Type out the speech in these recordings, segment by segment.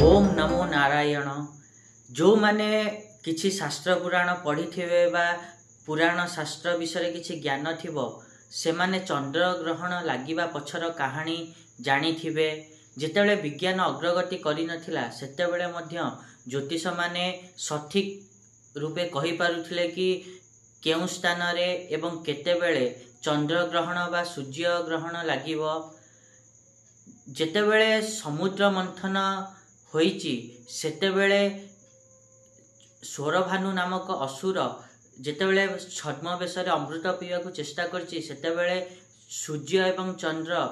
ओम नमो नारायण। जो माने किछि शास्त्र पुराण पढ़ी थे बा पुराण शास्त्र विषय किछि ज्ञान थिबो से माने चंद्र ग्रहण लागिबा पछर कहानी जानी थिबे। जेतेबेले विज्ञान अग्रगति करि नथिला सेतेबेले मध्य ज्योतिष माने सठिक रूपे कहि पारुथिले कि केउ स्थान रे एवं केतेबेले चंद्र ग्रहण बा सूर्य ग्रहण लागिबो। जेतेबेले समुद्र मंथन होईची सेतेबेले स्वरभानु नामक असुर जेतेबेले छद्मवेशरे अमृत पीवाकू चेष्टा करची सेतेबेले सूर्य एवं चंद्र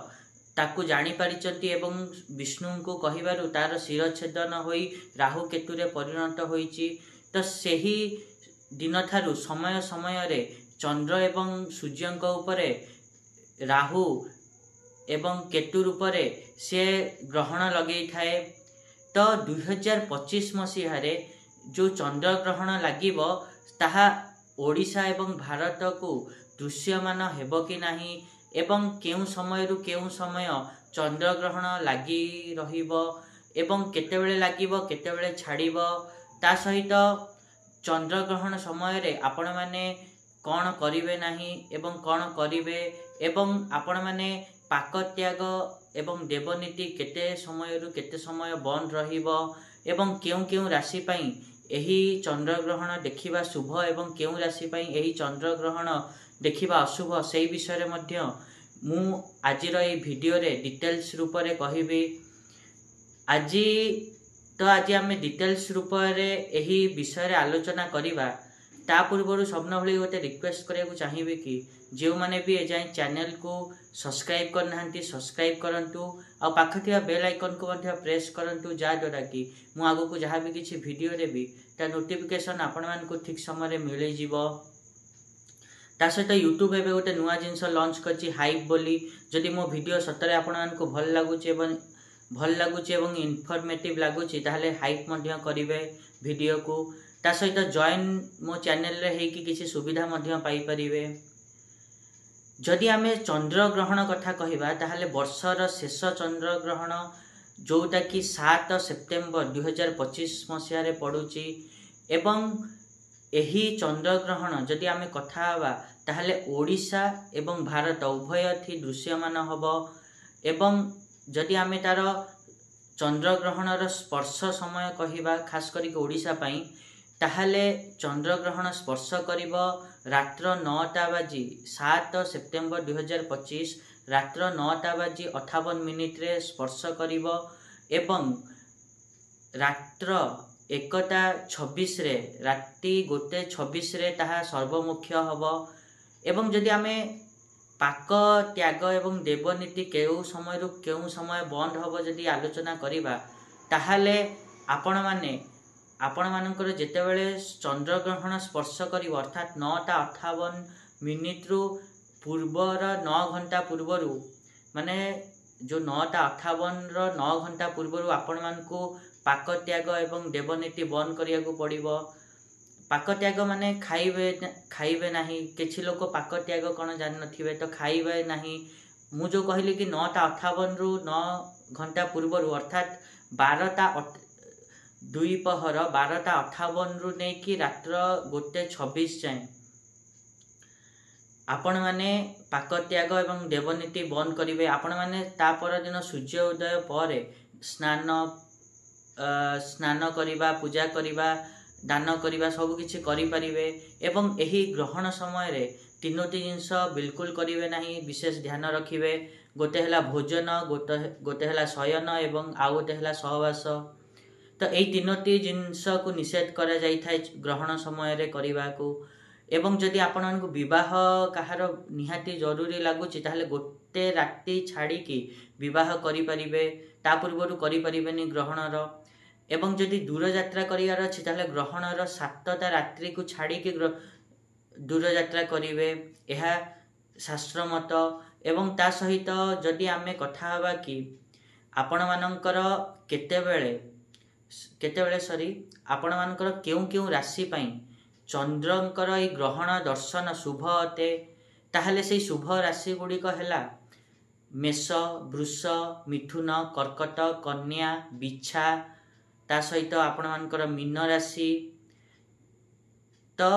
ताकू जानी पारिचंती एवं विष्णु को कहिबारु तार शिरछेदन होई राहु केतुरे परिणत होईची। तो सेही दिन थारु समय समय रे चंद्र एवं सूर्यंक उपरे राहु एवं केतु रूपरे से ग्रहण लगेई थाए। तो 2025 मसीहारे जो चंद्र ग्रहण लागिबो ताहा ओडिशा एवं भारत को दृश्यमान हेबो कि नाही एवं केउ समय रु केउ समय चंद्र ग्रहण लागी रहिबो एवं केतेबेले लागिबो केतेबेले छाड़िबो। ता सहित चंद्र ग्रहण समय रे आपण माने कौन करिवे नाही एवं कौन करिवे एवं आपण माने पाक त्याग एवं देवनीति केते समय रु केते समय बंद रहिबो एवं केउ केउ राशि पई एही चंद्र ग्रहण देखिबा शुभ एवं केउ राशि पई एही चंद्र ग्रहण देखिबा अशुभ सेही विषय रे मध्य मु आजिर ए वीडियो रे डिटेल्स रूप रे कहिबी। आज आमे डिटेल्स रूप रे एही विषय रे आलोचना करिबा। ता पूर्व सबन भली गोटे रिक्वेस्ट करिया चाहिए कि जो माने भी एजाई चैनल को सब्सक्राइब करना सब्सक्राइब करंतु आ पाखथिया बेल आइकन को मध्य प्रेस करंतु जा द्वारा कि मु आगो को जहाँ भी किसी वीडियो रे भी ता नोटिफिकेशन आपण मान को ठीक समय रे मिले जीवो। ता सहित यूट्यूब एबे गोटे नुआ जिंस लॉन्च करछि हाइप बोली। जदि मो वीडियो सतरे आपण मान को भल लागुछि एवं इन्फॉर्मेटिव लागुछि ताहले हाइप मध्य करिवे वीडियो को। ता सहित जॉइन मो चैनल रे हेकि किछि सुविधा मध्य पाई परिवे। जदि आमे चंद्र ग्रहण कथा कहिबा ताहले वर्षर शेष चंद्र ग्रहण जोटा कि 7 सेप्टेम्बर 2025 मसीह रे पडुची एवं एही चंद्र ग्रहण जदि आमे कथा हवा ताहले ओडिशा एवं भारत उभय थी दृश्यमान हबो। एवं जदि आमे तार चंद्र ग्रहणर स्पर्श समय कहिबा खास करी ओडिशा पई ताहले चंद्र ग्रहण स्पर्श करिबो रात्र 9:7 सेप्टेम्बर 2025 रात्र 9:58 रे स्पर्श करिबो एवं रात्र 1:26 रे राति 1:26 रे ताहा सर्वमुख्य हबो। एवं जदि आमे पाक त्याग एवं देवनीति केउ समय रु केउ समय बंद हबो जदि आलोचना करिबा ताहले आपण मानकर जेतेबेले चंद्र ग्रहण स्पर्श करिवो अर्थात 9:58 रु पूर्वर 9 घंटा पूर्वरु माने जो 9:58 रो 9 घंटा पूर्वरु आपण मान को पाक त्याग एवं देवनीति बंद करिया को पड़िबो। पाक त्याग माने खाइबे नाही। किछि लोक पाक त्याग कोन जान नथिबे तो खाइबे नाही। मु जो कहली कि 9:58 रु 9 घंटा पूर्वरु अर्थात 12:58 रु नै कि रात्र 1:26 जाए आपण माने पाक त्याग एवं देवनीति बंद करिवे। आपण माने ता पर दिन सूर्य उदय पर स्नान करिबा पूजा करिबा दान करिबा सब किछि करि परिवे। एवं एही ग्रहण समय रे तीनोटी जिंस बिल्कुल करिवे नाही विशेष ध्यान रखिवे। गोटे हला भोजन गोटे हला शयन एवं आ गोटे हला सहवास। तो एई तीनोटी जिंस को निषेध करा जाई थाए ग्रहण समय रे करिबा को। एवं जदि आपण को विवाह कहार निहाती जरूरी लागुची ताहले गोटे राति छाड़ी की विवाह करि परिबे। ता पूर्वरु करि परिबेनी ग्रहणर। एवं जदि दूर यात्रा करियार अछि ताहले ग्रहणर 7टा रात्रि को छाड़ी की दूर यात्रा करिवे एहा शास्त्र मत। एवं ता सहित जदि आमे कथा हवा कि आपण मानकर केतेबेले आपण मानकर केउ राशि पई चंद्रंकर ए ग्रहण दर्शन शुभ अते ताहले से शुभ राशि गुडी को हेला मेष वृष मिथुन कर्कट कन्या बिच्छा ता सहित आपण मानकर मीन राशि तो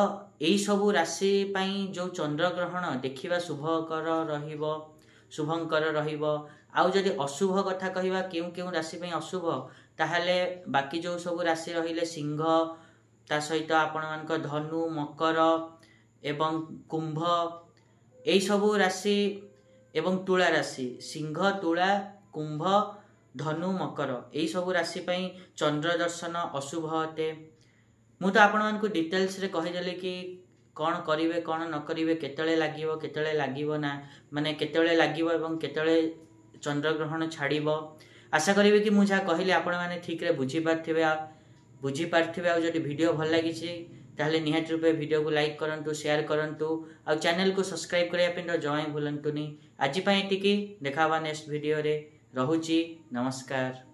यही सबू राशि पई जो चंद्र ग्रहण देखिबा शुभकर रहिबो शुभंकर रहिबो आउ जदि अशुभ कथा कहिबा केउ केउ राशि पई अशुभ ताहले बाकी जो सब राशि रहिले सिंह ता सहित आपण मानकर धनु मकर एवं कुंभ यही सबू राशि एवं तुला राशि सिंह तुला कुंभ धनु मकर यही सबू राशि पई चंद्र दर्शन अशुभ अटे मु तो आपण मानकु डिटेल्स रे कहिदेले कि कौन करिवे कौन न करिवे केतळे लागिवो ना माने केतळे लागिवो एवं केतळे चंद्र ग्रहण छाड़िबो आशा करिवे कि मु जा कहिले आपण माने ठीक रे बुझी पारथिबे आ जदि वीडियो भल लागि छि ताहले निहात रूपे वीडियो को लाइक करंतु शेयर करंतु आ चैनल को सब्सक्राइब करिया पिन जमाई भूलंतुनी आज पई एटिकी देखावा नेक्स्ट वीडियो रे रहुची नमस्कार।